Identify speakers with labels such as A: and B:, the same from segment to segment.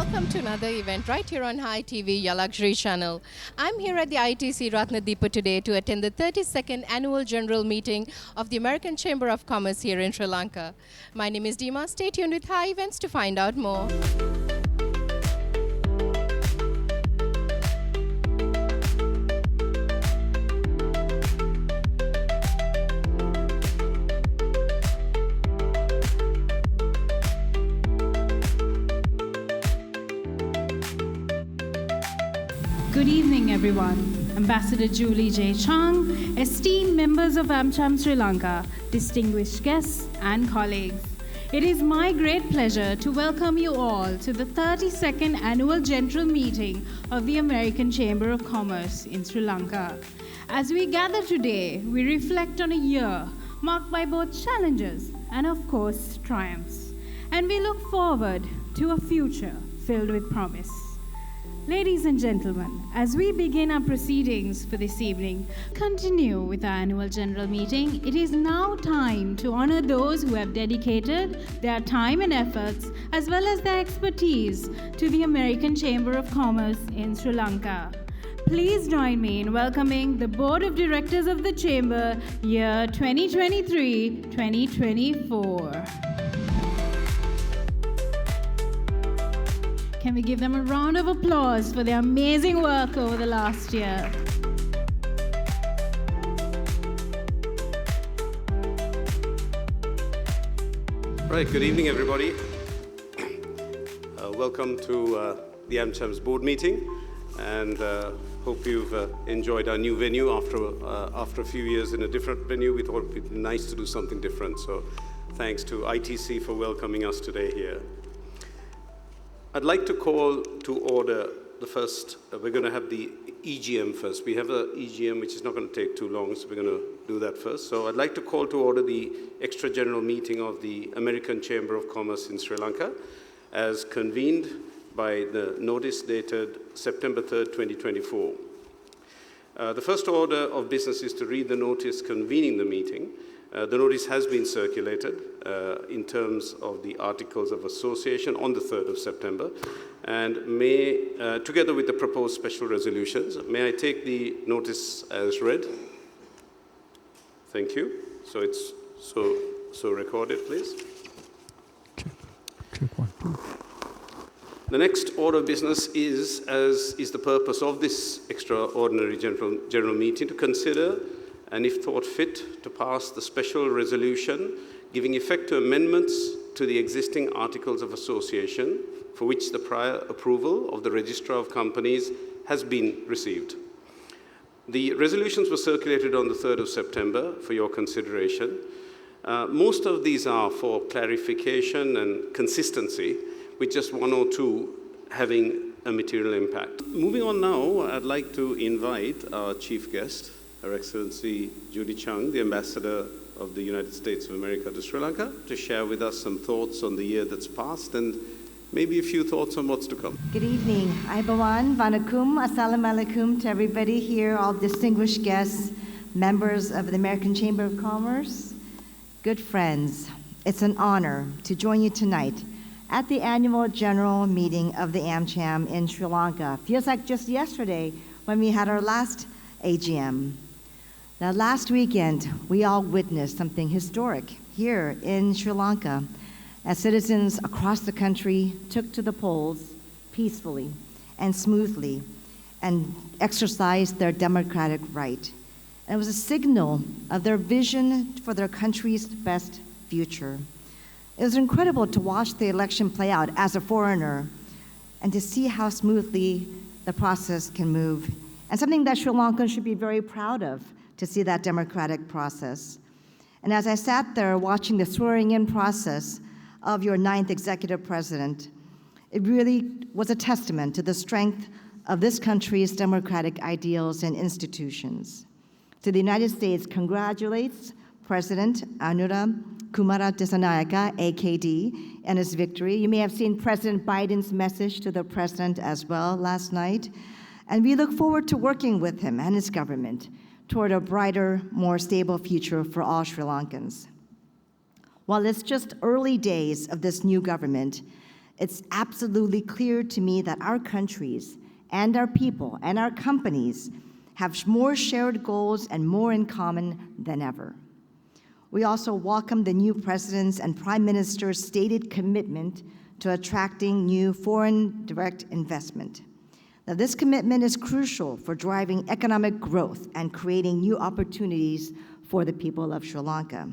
A: welcome to another event right here on Hi TV, your luxury channel. I'm here at the ITC Ratnadipa today to attend the 32nd Annual General Meeting of the American Chamber of Commerce here in Sri Lanka. My name is Dima. Stay tuned with Hi Events to find out more.
B: Good evening, everyone. Ambassador Julie J. Chang, esteemed members of AmCham Sri Lanka, distinguished guests and colleagues. It is my great pleasure to welcome you all to the 32nd Annual General Meeting of the American Chamber of Commerce in Sri Lanka. As we gather today, we reflect on a year marked by both challenges and, of course, triumphs. And we look forward to a future filled with promise. Ladies and gentlemen, as we begin our proceedings for this evening, continue with our annual general meeting, it is now time to honor those who have dedicated their time and efforts as well as their expertise to the American Chamber of Commerce in Sri Lanka. Please join me in welcoming the Board of Directors of the Chamber, year 2023-2024. Can we give them a round of applause for their amazing work over the last year?
C: Right, good evening, everybody. Welcome to the AmCham's board meeting, and hope you've enjoyed our new venue. After a few years in a different venue, we thought it'd be nice to do something different. So thanks to ITC for welcoming us today here. I'd like to call to order the first, we're going to have the EGM first. We have an EGM which is not going to take too long, so we're going to do that first. So I'd like to call to order the extra general meeting of the American Chamber of Commerce in Sri Lanka, as convened by the notice dated September 3rd, 2024. The first order of business is to read the notice convening the meeting. The notice has been circulated in terms of the Articles of Association on the 3rd of September, and together with the proposed special resolutions, may I take the notice as read? Thank you. So it's so recorded, please. The next order of business is the purpose of this extraordinary general meeting to consider, and if thought fit, to pass the special resolution giving effect to amendments to the existing Articles of Association for which the prior approval of the Registrar of Companies has been received. The resolutions were circulated on the 3rd of September for your consideration. Most of these are for clarification and consistency, with just one or two having a material impact. Moving on now, I'd like to invite our chief guest, Her Excellency Judy Chang, the Ambassador of the United States of America to Sri Lanka, to share with us some thoughts on the year that's passed and maybe a few thoughts on what's to come.
D: Good evening. Aibawan, Vanakum, Assalamu alaikum to everybody here, all distinguished guests, members of the American Chamber of Commerce, good friends. It's an honor to join you tonight at the annual general meeting of the AmCham in Sri Lanka. Feels like just yesterday when we had our last AGM. Now, last weekend, we all witnessed something historic here in Sri Lanka as citizens across the country took to the polls peacefully and smoothly and exercised their democratic right. And it was a signal of their vision for their country's best future. It was incredible to watch the election play out as a foreigner and to see how smoothly the process can move, and something that Sri Lankans should be very proud of, to see that democratic process. And as I sat there watching the swearing-in process of your 9th executive president, it really was a testament to the strength of this country's democratic ideals and institutions. So the United States congratulates President Anura Kumara Dissanayaka, AKD, and his victory. You may have seen President Biden's message to the president as well last night. And we look forward to working with him and his government toward a brighter, more stable future for all Sri Lankans. While it's just early days of this new government, It's absolutely clear to me that our countries and our people and our companies have more shared goals and more in common than ever. We also welcome the new President's and Prime Minister's stated commitment to attracting new foreign direct investment. Now, this commitment is crucial for driving economic growth and creating new opportunities for the people of Sri Lanka.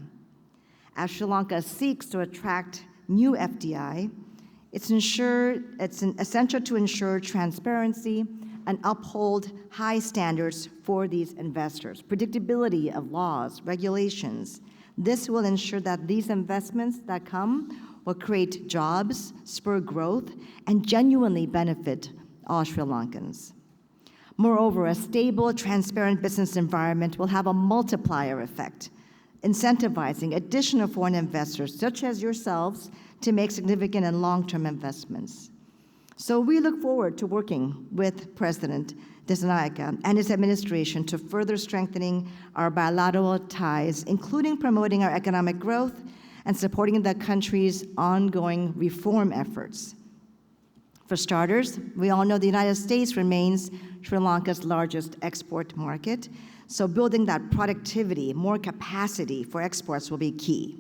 D: As Sri Lanka seeks to attract new FDI, it's essential to ensure transparency and uphold high standards for these investors, predictability of laws, regulations. This will ensure that these investments that come will create jobs, spur growth, and genuinely benefit all Sri Lankans. Moreover, a stable, transparent business environment will have a multiplier effect, incentivizing additional foreign investors, such as yourselves, to make significant and long-term investments. So we look forward to working with President Dissanayake and his administration to further strengthening our bilateral ties, including promoting our economic growth and supporting the country's ongoing reform efforts. For starters, we all know the United States remains Sri Lanka's largest export market, so building that productivity, more capacity for exports will be key.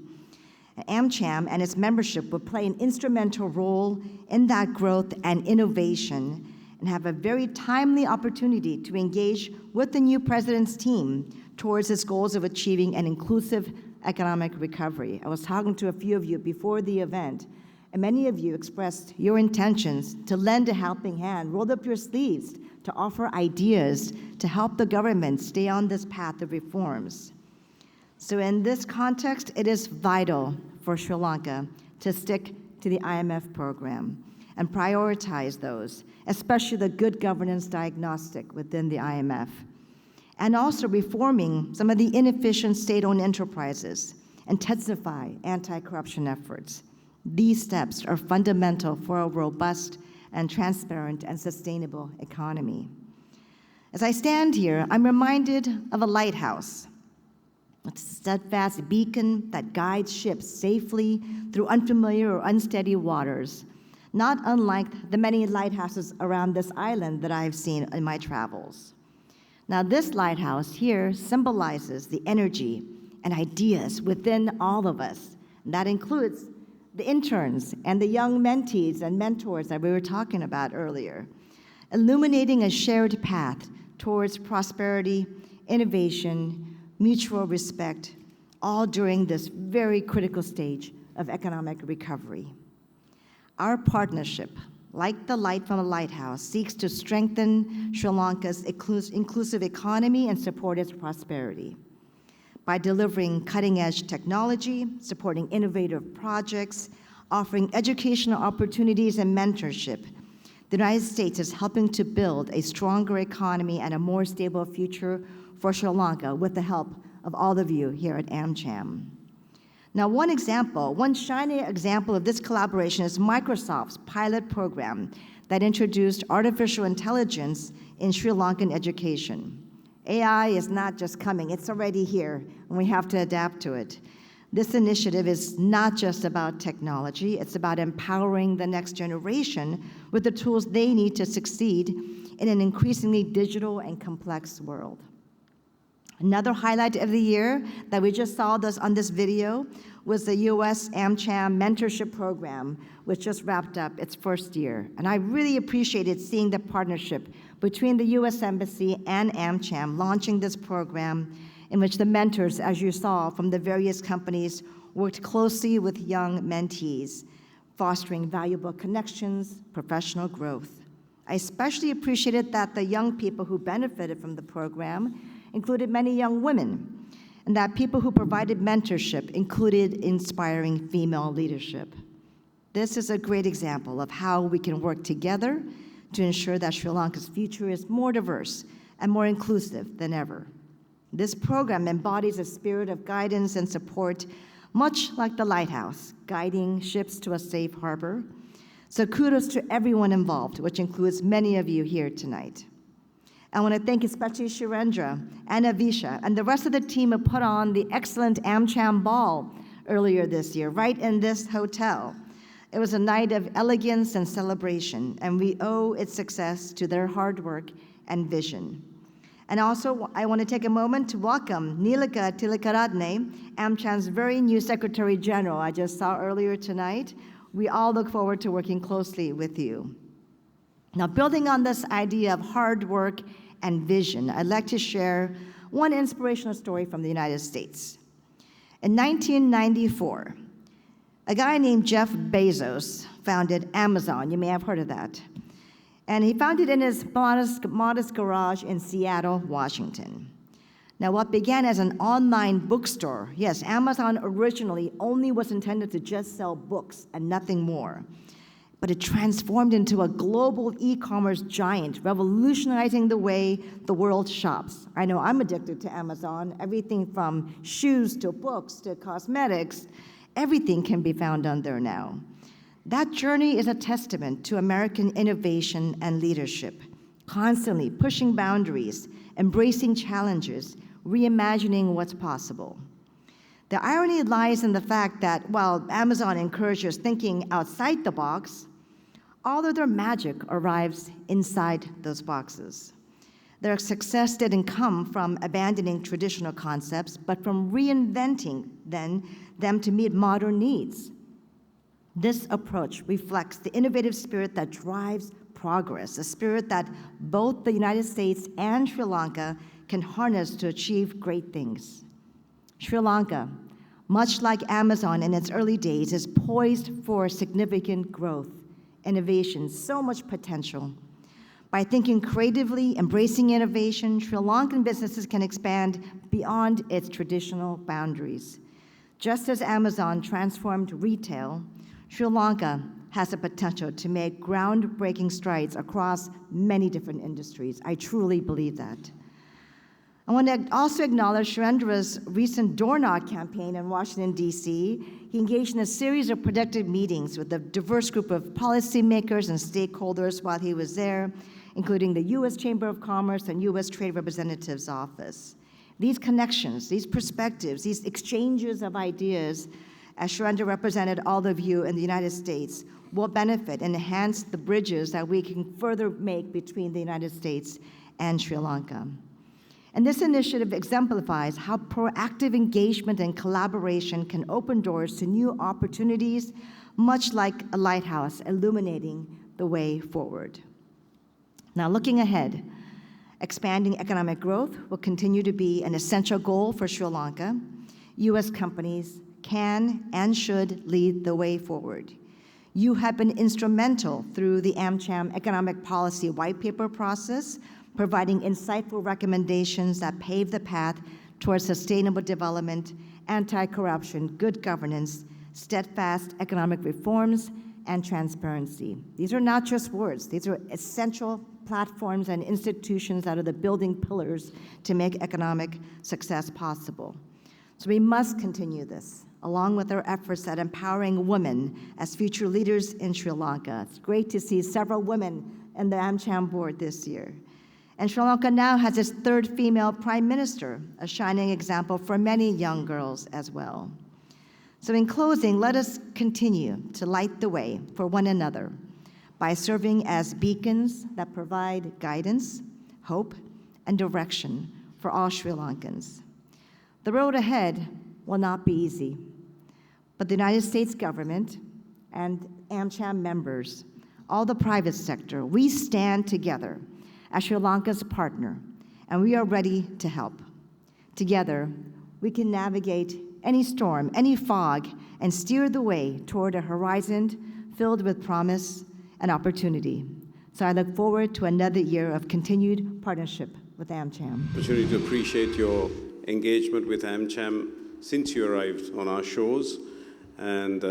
D: AmCham and its membership will play an instrumental role in that growth and innovation and have a very timely opportunity to engage with the new president's team towards its goals of achieving an inclusive economic recovery. I was talking to a few of you before the event, and many of you expressed your intentions to lend a helping hand, roll up your sleeves to offer ideas to help the government stay on this path of reforms. So in this context, it is vital for Sri Lanka to stick to the IMF program and prioritize those, especially the good governance diagnostic within the IMF, and also reforming some of the inefficient state-owned enterprises, intensify anti-corruption efforts. These steps are fundamental for a robust and transparent and sustainable economy. As I stand here, I'm reminded of a lighthouse, a steadfast beacon that guides ships safely through unfamiliar or unsteady waters, not unlike the many lighthouses around this island that I've seen in my travels. Now, this lighthouse here symbolizes the energy and ideas within all of us. And that includes the interns and the young mentees and mentors that we were talking about earlier, illuminating a shared path towards prosperity, innovation, mutual respect, all during this very critical stage of economic recovery. Our partnership, like the light from a lighthouse, seeks to strengthen Sri Lanka's inclusive economy and support its prosperity. By delivering cutting-edge technology, supporting innovative projects, offering educational opportunities and mentorship, the United States is helping to build a stronger economy and a more stable future for Sri Lanka with the help of all of you here at AmCham. Now, one shining example of this collaboration is Microsoft's pilot program that introduced artificial intelligence in Sri Lankan education. AI is not just coming, it's already here, and we have to adapt to it. This initiative is not just about technology, it's about empowering the next generation with the tools they need to succeed in an increasingly digital and complex world. Another highlight of the year that we just saw on this video was the U.S. AmCham Mentorship Program, which just wrapped up its first year. And I really appreciated seeing the partnership between the U.S. Embassy and AmCham launching this program in which the mentors, as you saw from the various companies, worked closely with young mentees, fostering valuable connections, professional growth. I especially appreciated that the young people who benefited from the program included many young women, and that people who provided mentorship included inspiring female leadership. This is a great example of how we can work together to ensure that Sri Lanka's future is more diverse and more inclusive than ever. This program embodies a spirit of guidance and support, much like the lighthouse, guiding ships to a safe harbor. So kudos to everyone involved, which includes many of you here tonight. I want to thank especially Shirendra and Avisha and the rest of the team who put on the excellent AmCham Ball earlier this year, right in this hotel. It was a night of elegance and celebration, and we owe its success to their hard work and vision. And also, I want to take a moment to welcome Neelika Tilakaratne, AmCham's very new Secretary General I just saw earlier tonight. We all look forward to working closely with you. Now, building on this idea of hard work and vision, I'd like to share one inspirational story from the United States. In 1994, a guy named Jeff Bezos founded Amazon. You may have heard of that. And he found it in his modest garage in Seattle, Washington. Now, what began as an online bookstore, yes, Amazon originally only was intended to just sell books and nothing more. But it transformed into a global e-commerce giant, revolutionizing the way the world shops. I know I'm addicted to Amazon. Everything from shoes to books to cosmetics, everything can be found on there now. That journey is a testament to American innovation and leadership, constantly pushing boundaries, embracing challenges, reimagining what's possible. The irony lies in the fact that while Amazon encourages thinking outside the box, all of their magic arrives inside those boxes. Their success didn't come from abandoning traditional concepts, but from reinventing them to meet modern needs. This approach reflects the innovative spirit that drives progress, a spirit that both the United States and Sri Lanka can harness to achieve great things. Sri Lanka, much like Amazon in its early days, is poised for significant growth, innovation, so much potential. By thinking creatively, embracing innovation, Sri Lankan businesses can expand beyond its traditional boundaries. Just as Amazon transformed retail, Sri Lanka has the potential to make groundbreaking strides across many different industries. I truly believe that. I want to also acknowledge Surendra's recent door knock campaign in Washington, D.C. He engaged in a series of productive meetings with a diverse group of policymakers and stakeholders while he was there, including the U.S. Chamber of Commerce and U.S. Trade Representative's Office. These connections, these perspectives, these exchanges of ideas, as Surendra represented all of you in the United States, will benefit and enhance the bridges that we can further make between the United States and Sri Lanka. And this initiative exemplifies how proactive engagement and collaboration can open doors to new opportunities, much like a lighthouse illuminating the way forward. Now, looking ahead, expanding economic growth will continue to be an essential goal for Sri Lanka. U.S. companies can and should lead the way forward. You have been instrumental through the AmCham Economic Policy White Paper process, providing insightful recommendations that pave the path towards sustainable development, anti-corruption, good governance, steadfast economic reforms, and transparency. These are not just words. These are essential platforms and institutions that are the building pillars to make economic success possible. So we must continue this, along with our efforts at empowering women as future leaders in Sri Lanka. It's great to see several women in the AmCham board this year. And Sri Lanka now has its third female prime minister, a shining example for many young girls as well. So in closing, let us continue to light the way for one another by serving as beacons that provide guidance, hope, and direction for all Sri Lankans. The road ahead will not be easy, but the United States government and AmCham members, all the private sector, we stand together as Sri Lanka's partner, and we are ready to help. Together, we can navigate any storm, any fog, and steer the way toward a horizon filled with promise and opportunity. So I look forward to another year of continued partnership with AmCham.
C: Opportunity to appreciate your engagement with AmCham since you arrived on our shores, and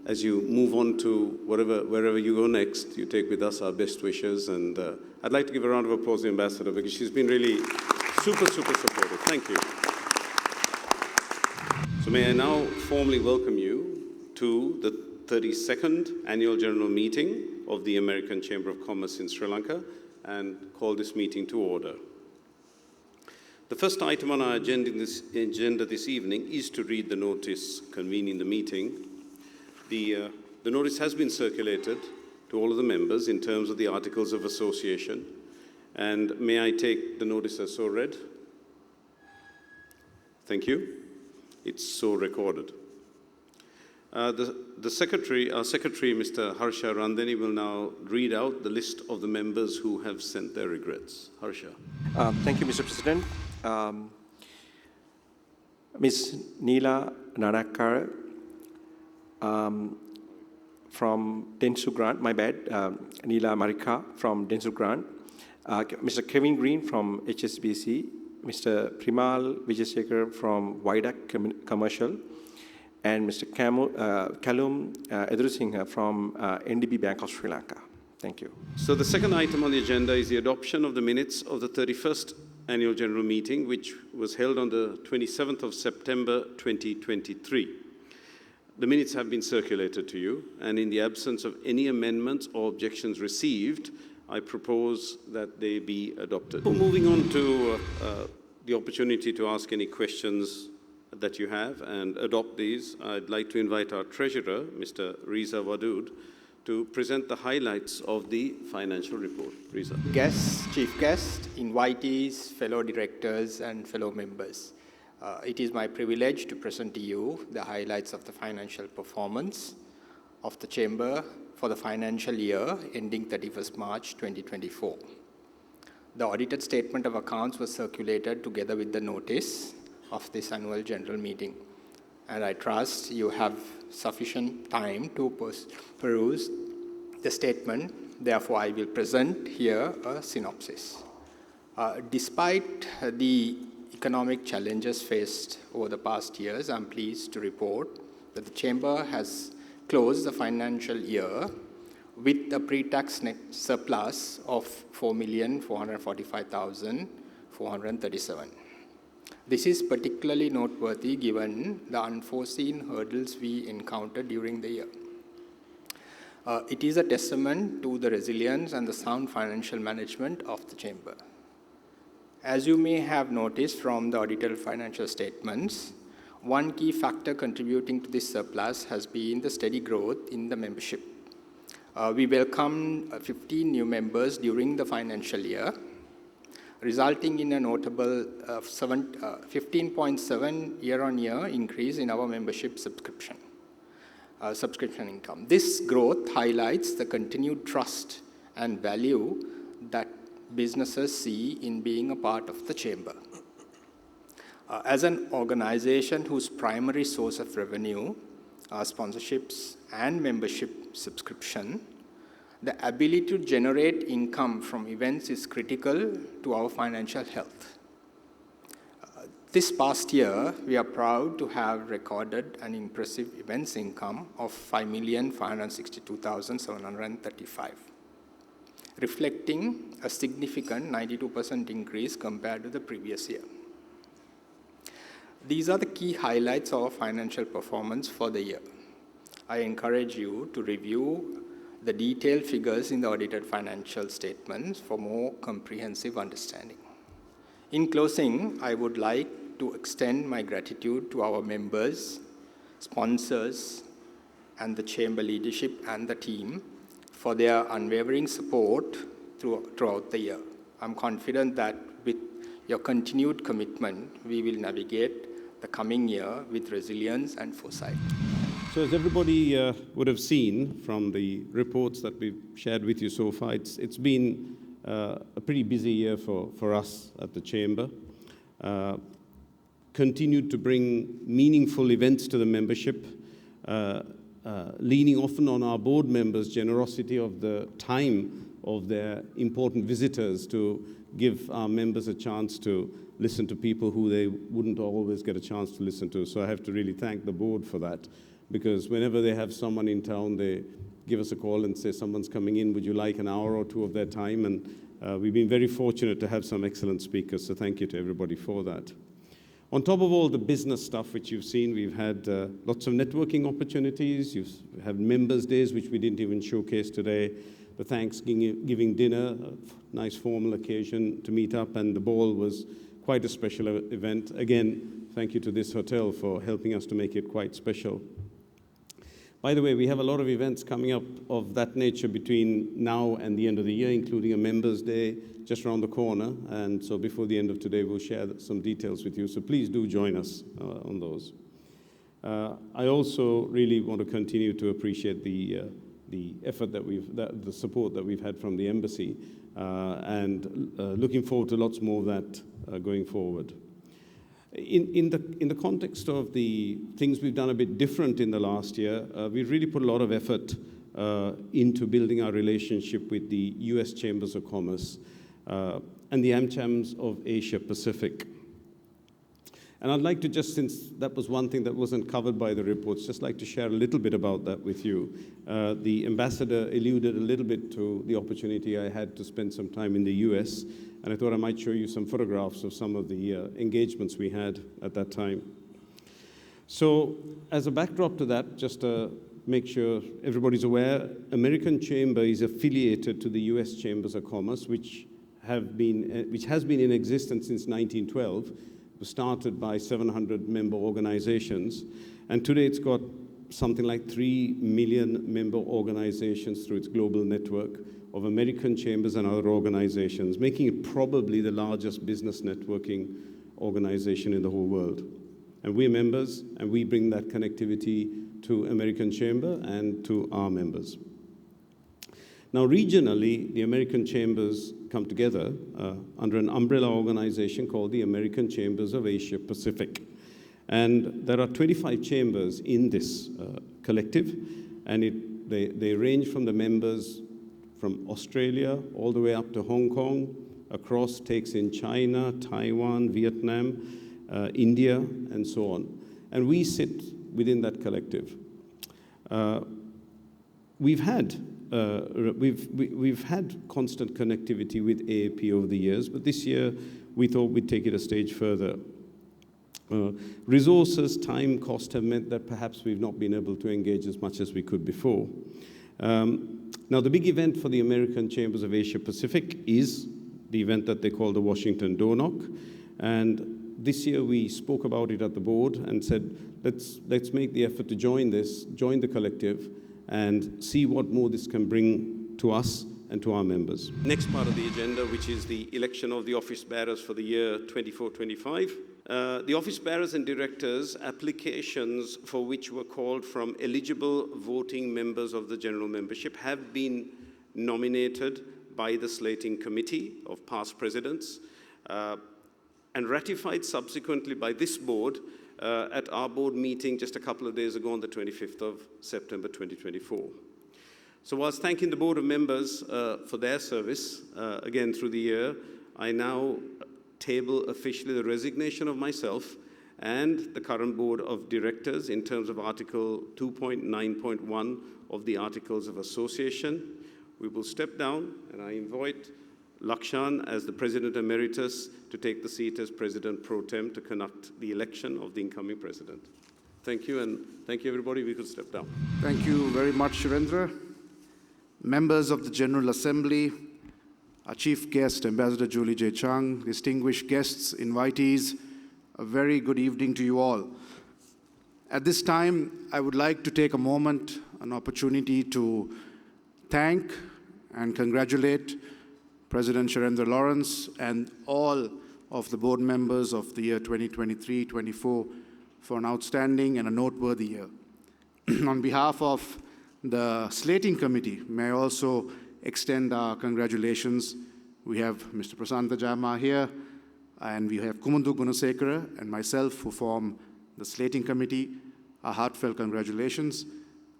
C: as you move on to wherever you go next, you take with us our best wishes. And I'd like to give a round of applause to the Ambassador because she's been really super supportive. Thank you. So may I now formally welcome you to the 32nd Annual General Meeting of the American Chamber of Commerce in Sri Lanka and call this meeting to order. The first item on our agenda this evening is to read the notice convening the meeting. The The notice has been circulated to all of the members in terms of the Articles of Association. And may I take the notice as so read? Thank you. It's so recorded. Our secretary, Mr. Harsha Randhani, will now read out the list of the members who have sent their regrets. Harsha.
E: Thank you, Mr. President. Ms. Neela Nanakar from Dentsu Grant, my bad, Neela Marika from Dentsu Grant, Mr. Kevin Green from HSBC, Mr. Primal Vijayasekar from Vidak Commercial, and Mr. Kalum Edrusingha from NDB Bank of Sri Lanka. Thank you.
C: So the second item on the agenda is the adoption of the minutes of the 31st Annual General Meeting, which was held on the 27th of September 2023. The minutes have been circulated to you, and in the absence of any amendments or objections received, I propose that they be adopted. Moving on to the opportunity to ask any questions that you have and adopt these, I'd like to invite our Treasurer, Mr. Riza Wadood, to present the highlights of the financial report. Riza.
F: Guests, chief guest, invitees, fellow directors, and fellow members. It is my privilege to present to you the highlights of the financial performance of the Chamber for the financial year ending 31st March 2024. The audited statement of accounts was circulated together with the notice of this annual general meeting, and I trust you have sufficient time to peruse the statement. Therefore, I will present here a synopsis. Despite the economic challenges faced over the past years, I'm pleased to report that the Chamber has closed the financial year with a pre-tax net surplus of 4,445,437. This is particularly noteworthy given the unforeseen hurdles we encountered during the year. It is a testament to the resilience and the sound financial management of the Chamber. As you may have noticed from the audited financial statements, one key factor contributing to this surplus has been the steady growth in the membership. We welcomed 15 new members during the financial year, resulting in a notable 15.7 year-on-year increase in our membership subscription income. This growth highlights the continued trust and value that businesses see in being a part of the Chamber. As an organization whose primary source of revenue are sponsorships and membership subscription, the ability to generate income from events is critical to our financial health. This past year, we are proud to have recorded an impressive events income of 5,562,735, reflecting a significant 92% increase compared to the previous year. These are the key highlights of our financial performance for the year. I encourage you to review the detailed figures in the audited financial statements for more comprehensive understanding. In closing, I would like to extend my gratitude to our members, sponsors, and the Chamber leadership and the team for their unwavering support throughout the year. I'm confident that with your continued commitment, we will navigate the coming year with resilience and foresight.
C: So as everybody would have seen from the reports that we've shared with you so far, it's been a pretty busy year for us at the Chamber. Continued to bring meaningful events to the membership, leaning often on our board members' generosity of the time of their important visitors to give our members a chance to listen to people who they wouldn't always get a chance to listen to. So I have to really thank the board for that, because whenever they have someone in town, they give us a call and say, someone's coming in, would you like an hour or two of their time? And we've been very fortunate to have some excellent speakers, so thank you to everybody for that. On top of all the business stuff which you've seen, we've had lots of networking opportunities. You've had members' days, which we didn't even showcase today. The Thanksgiving dinner, a nice formal occasion to meet up, and the ball was quite a special event. Again, thank you to this hotel for helping us to make it quite special. By the way, we have a lot of events coming up of that nature between now and the end of the year, including a Members' Day just around the corner. And so before the end of today, we'll share some details with you. So please do join us on those. I also really want to continue to appreciate the effort that the support that we've had from the embassy, and looking forward to lots more of that going forward. In the context of the things we've done a bit different in the last year, we've really put a lot of effort into building our relationship with the U.S. Chambers of Commerce and the AmChams of Asia Pacific. And I'd like to just, since that was one thing that wasn't covered by the reports, just like to share a little bit about that with you. The ambassador alluded a little bit to the opportunity I had to spend some time in the US, and I thought I might show you some photographs of some of the engagements we had at that time. So as a backdrop to that, just to make sure everybody's aware, American Chamber is affiliated to the US Chambers of Commerce, which has been in existence since 1912. It was started by 700 member organizations, and today it's got something like 3 million member organizations through its global network of American chambers and other organizations, making it probably the largest business networking organization in the whole world. And we're members, and we bring that connectivity to American Chamber and to our members. Now, regionally, the American chambers come together under an umbrella organization called the American Chambers of Asia Pacific. And there are 25 chambers in this collective, and they range from the members from Australia all the way up to Hong Kong, across takes in China, Taiwan, Vietnam, India, and so on. And we sit within that collective. We've had constant connectivity with AAP over the years, but this year we thought we'd take it a stage further. Resources, time, cost have meant that perhaps we've not been able to engage as much as we could before. Now, the big event for the American Chambers of Asia Pacific is the event that they call the Washington Door Knock. And this year we spoke about it at the board and said, let's make the effort to join the collective, and see what more this can bring to us and to our members. Next part of the agenda, which is the election of the office bearers for the year 24-25. The office bearers and directors, applications for which were called from eligible voting members of the general membership, have been nominated by the slating committee of past presidents and ratified subsequently by this board at our board meeting just a couple of days ago on the 25th of September 2024. So whilst thanking the board of members for their service again through the year, I now table officially the resignation of myself and the current board of directors in terms of Article 2.9.1 of the Articles of Association. We will step down, and I invite Lakshan as the President Emeritus to take the seat as President Pro Tem to conduct the election of the incoming President. Thank you, and thank you everybody. We could step down.
G: Thank you very much, Shirendra. Members of the General Assembly, our Chief Guest, Ambassador Julie J. Chung, distinguished guests, invitees, a very good evening to you all. At this time, I would like to take a moment, an opportunity to thank and congratulate President Shirendra Lawrence and all of the board members of the year 2023-24 for an outstanding and a noteworthy year. On behalf of the slating committee, may I also extend our congratulations. We have Mr. Prasanta Jama here, and we have Kumundu Gunasekara and myself who form the slating committee. Our heartfelt congratulations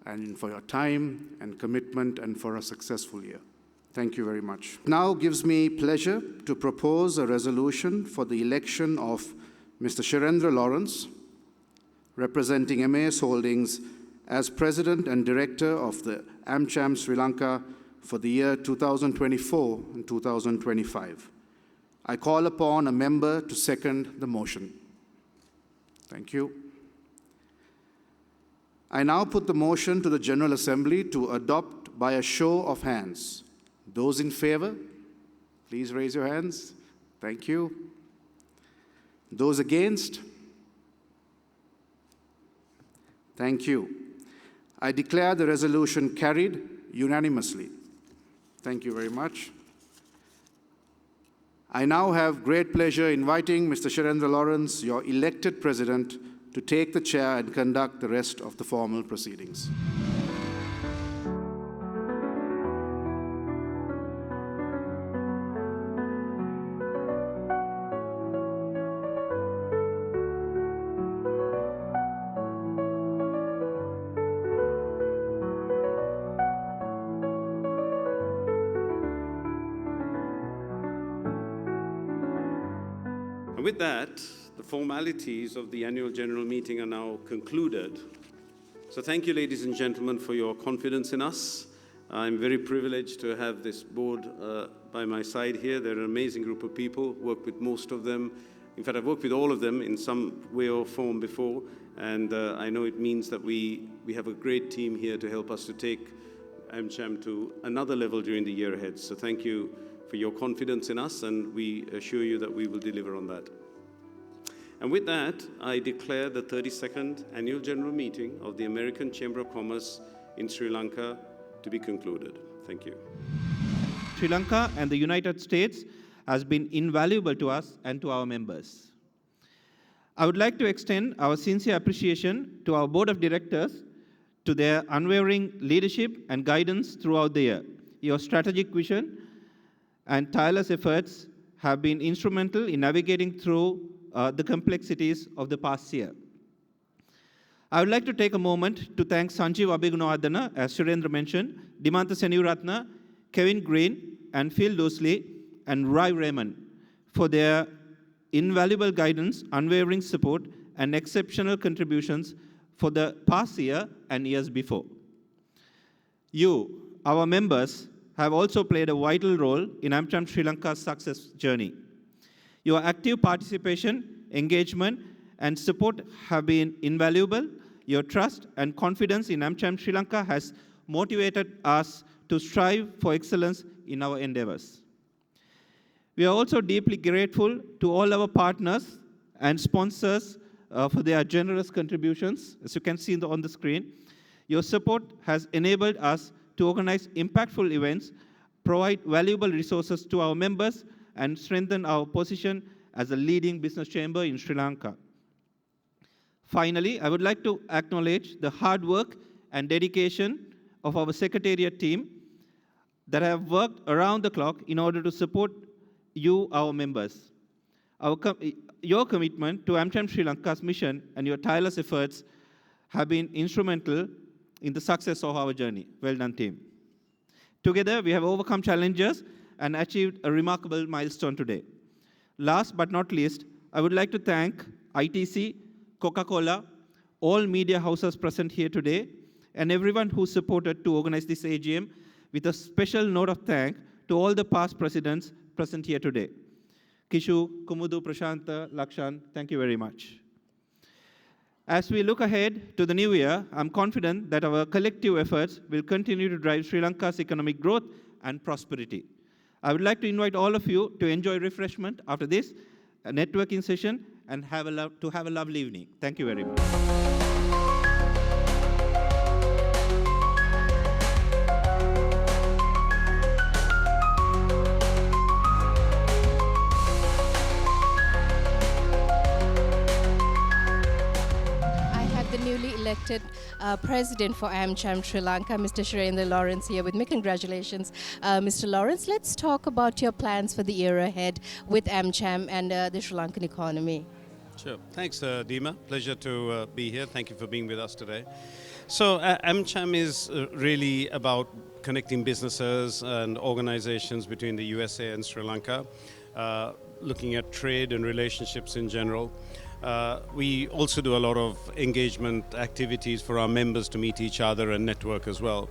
G: and for your time and commitment and for a successful year. Thank you very much. Now gives me pleasure to propose a resolution for the election of Mr. Shirendra Lawrence, representing MAS Holdings, as President and Director of the AmCham Sri Lanka for the year 2024 and 2025. I call upon a member to second the motion. Thank you. I now put the motion to the General Assembly to adopt by a show of hands. Those in favor, please raise your hands. Thank you. Those against? Thank you. I declare the resolution carried unanimously. Thank you very much. I now have great pleasure inviting Mr. Shirendra Lawrence, your elected president, to take the chair and conduct the rest of the formal proceedings.
C: And with that, the formalities of the annual general meeting are now concluded. So thank you, ladies and gentlemen, for your confidence in us. I'm very privileged to have this board by my side here. They're an amazing group of people, worked with most of them. In fact, I've worked with all of them in some way or form before, and I know it means that we have a great team here to help us to take AmCham to another level during the year ahead. So thank you for your confidence in us, and we assure you that we will deliver on that. And with that, I declare the 32nd Annual General Meeting of the American Chamber of Commerce in Sri Lanka to be concluded. Thank you.
H: Sri Lanka and the United States has been invaluable to us and to our members. I would like to extend our sincere appreciation to our Board of Directors to their unwavering leadership and guidance throughout the year. Your strategic vision and tireless efforts have been instrumental in navigating through the complexities of the past year. I would like to take a moment to thank Sanjeev Abhigunawardena, as Shirendra mentioned, Dimantha Senurathna, Kevin Green, and Phil Doosley, and Rai Raymond for their invaluable guidance, unwavering support, and exceptional contributions for the past year and years before. You, our members, have also played a vital role in AmCham Sri Lanka's success journey. Your active participation, engagement, and support have been invaluable. Your trust and confidence in AmCham Sri Lanka has motivated us to strive for excellence in our endeavors. We are also deeply grateful to all our partners and sponsors for their generous contributions. As you can see on the screen, your support has enabled us to organize impactful events, provide valuable resources to our members, and strengthen our position as a leading business chamber in Sri Lanka. Finally, I would like to acknowledge the hard work and dedication of our secretariat team that have worked around the clock in order to support you, our members. Your commitment to AmCham Sri Lanka's mission and your tireless efforts have been instrumental in the success of our journey. Well done, team. Together, we have overcome challenges and achieved a remarkable milestone today. Last but not least, I would like to thank ITC, Coca-Cola, all media houses present here today, and everyone who supported to organize this AGM, with a special note of thanks to all the past presidents present here today. Kishu, Kumudu, Prashanta, Lakshan, thank you very much. As we look ahead to the new year, I'm confident that our collective efforts will continue to drive Sri Lanka's economic growth and prosperity. I would like to invite all of you to enjoy refreshment after this networking session and have a lovely evening. Thank you very much.
A: Elected President for AmCham Sri Lanka, Mr. Shirendra Lawrence, here with me. Congratulations, Mr. Lawrence. Let's talk about your plans for the year ahead with AmCham and the Sri Lankan economy.
C: Sure. Thanks, Dima. Pleasure to be here. Thank you for being with us today. So AmCham is really about connecting businesses and organizations between the USA and Sri Lanka, looking at trade and relationships in general. We also do a lot of engagement activities for our members to meet each other and network as well.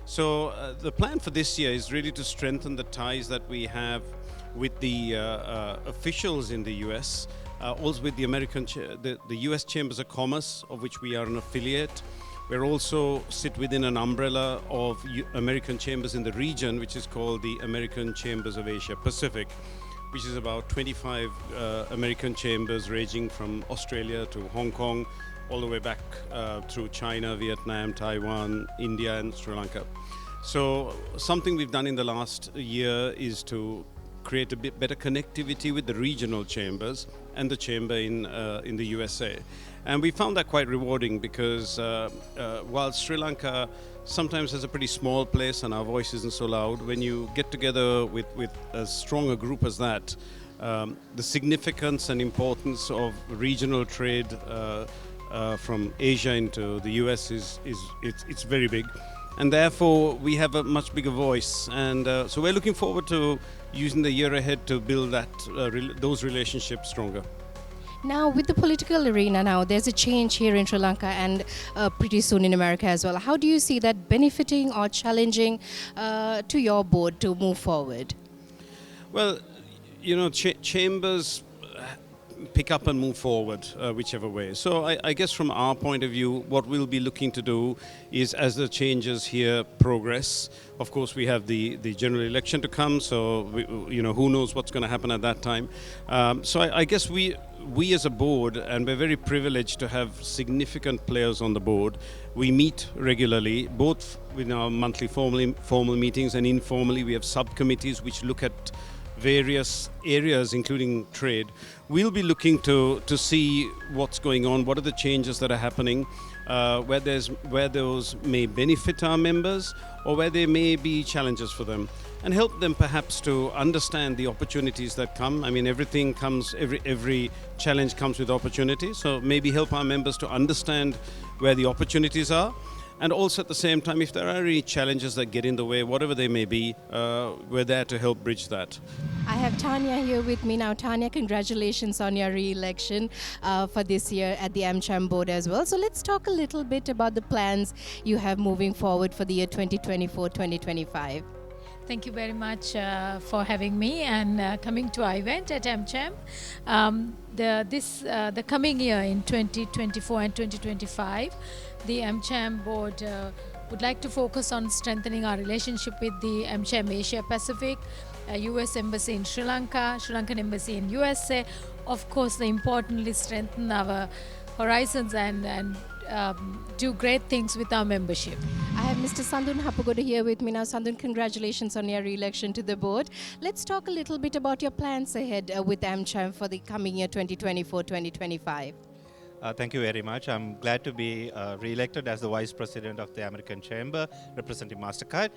C: So the plan for this year is really to strengthen the ties that we have with the officials in the US, also with the the US Chambers of Commerce, of which we are an affiliate. We also sit within an umbrella of American chambers in the region, which is called the American Chambers of Asia Pacific, which is about 25 American chambers ranging from Australia to Hong Kong, all the way back through China, Vietnam, Taiwan, India, and Sri Lanka. So something we've done in the last year is to create a bit better connectivity with the regional chambers and the chamber in the USA. And we found that quite rewarding because while Sri Lanka sometimes has a pretty small place and our voice isn't so loud, when you get together with as strong a group as that, the significance and importance of regional trade from Asia into the US it's very big. And therefore, we have a much bigger voice. And so we're looking forward to using the year ahead to build that those relationships stronger.
A: Now, with the political arena now, there's a change here in Sri Lanka and pretty soon in America as well. How do you see that benefiting or challenging to your board to move forward?
C: Well, you know, chambers pick up and move forward, whichever way. So I guess from our point of view, what we'll be looking to do is, as the changes here progress, of course we have the general election to come, so who knows what's going to happen at that time. So I guess we as a board, and we're very privileged to have significant players on the board, we meet regularly, both with our monthly formal meetings and informally. We have subcommittees which look at various areas, including trade. We'll be looking to see what's going on, what are the changes that are happening, where those may benefit our members or where there may be challenges for them, and help them perhaps to understand the opportunities that come. I mean, everything comes, every challenge comes with opportunity, so maybe help our members to understand where the opportunities are. And also at the same time, if there are any challenges that get in the way, whatever they may be, we're there to help bridge that.
A: I have Tanya here with me now. Tanya, congratulations on your re-election for this year at the AmCham board as well. So let's talk a little bit about the plans you have moving forward for the year 2024-2025.
I: Thank you very much for having me and coming to our event at AmCham. The coming year in 2024 and 2025, the AmCham board would like to focus on strengthening our relationship with the AmCham Asia Pacific, US Embassy in Sri Lanka, Sri Lankan Embassy in USA. Of course, importantly strengthen our horizons and do great things with our membership.
A: I have Mr. Sandun Hapagoda here with me now. Sandun, congratulations on your re-election to the board. Let's talk a little bit about your plans ahead with AmCham for the coming year 2024-2025.
H: Thank you very much. I'm glad to be re-elected as the Vice President of the American Chamber, representing MasterCard.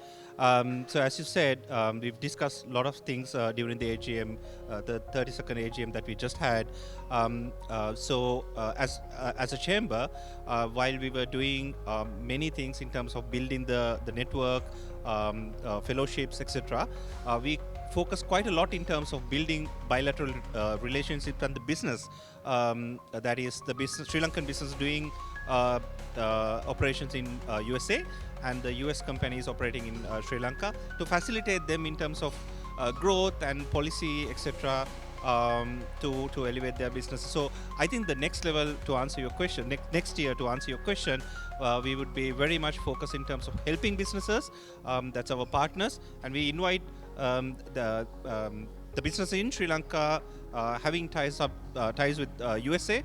H: So as you said, we've discussed a lot of things during the AGM, the 32nd AGM that we just had. As a chamber, while we were doing many things in terms of building the network, fellowships, etc., we focus quite a lot in terms of building bilateral relationships and the business. That is the business, Sri Lankan business doing operations in USA and the US companies operating in Sri Lanka, to facilitate them in terms of growth and policy, etc., to elevate their business. So I think the next level to answer your question, next year to answer your question, we would be very much focused in terms of helping businesses. That's our partners, and we invite the business in Sri Lanka having ties with USA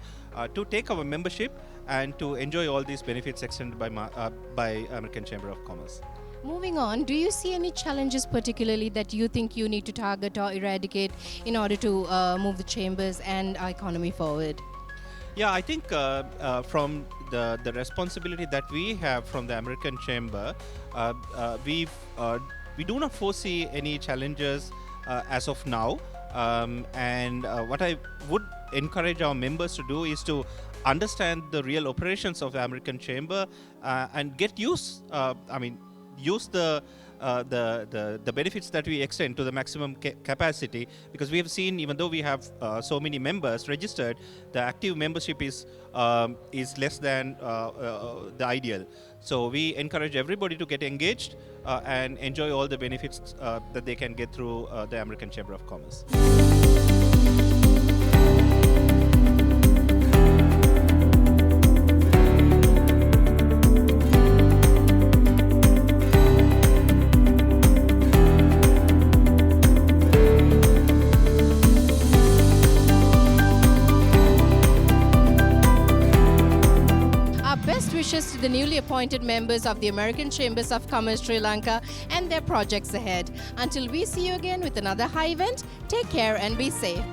H: to take our membership and to enjoy all these benefits extended by American Chamber of Commerce.
A: Moving on, do you see any challenges particularly that you think you need to target or eradicate in order to move the chambers and our economy forward?
H: Yeah, I think from the responsibility that we have from the American Chamber, we do not foresee any challenges as of now. And what I would encourage our members to do is to understand the real operations of the American Chamber and get use the benefits that we extend to the maximum capacity, because we have seen, even though we have so many members registered, the active membership is less than the ideal. So we encourage everybody to get engaged and enjoy all the benefits that they can get through the American Chamber of Commerce.
A: wishes to the newly appointed members of the American Chambers of Commerce Sri Lanka and their projects ahead. Until we see you again with another Hi event, take care and be safe.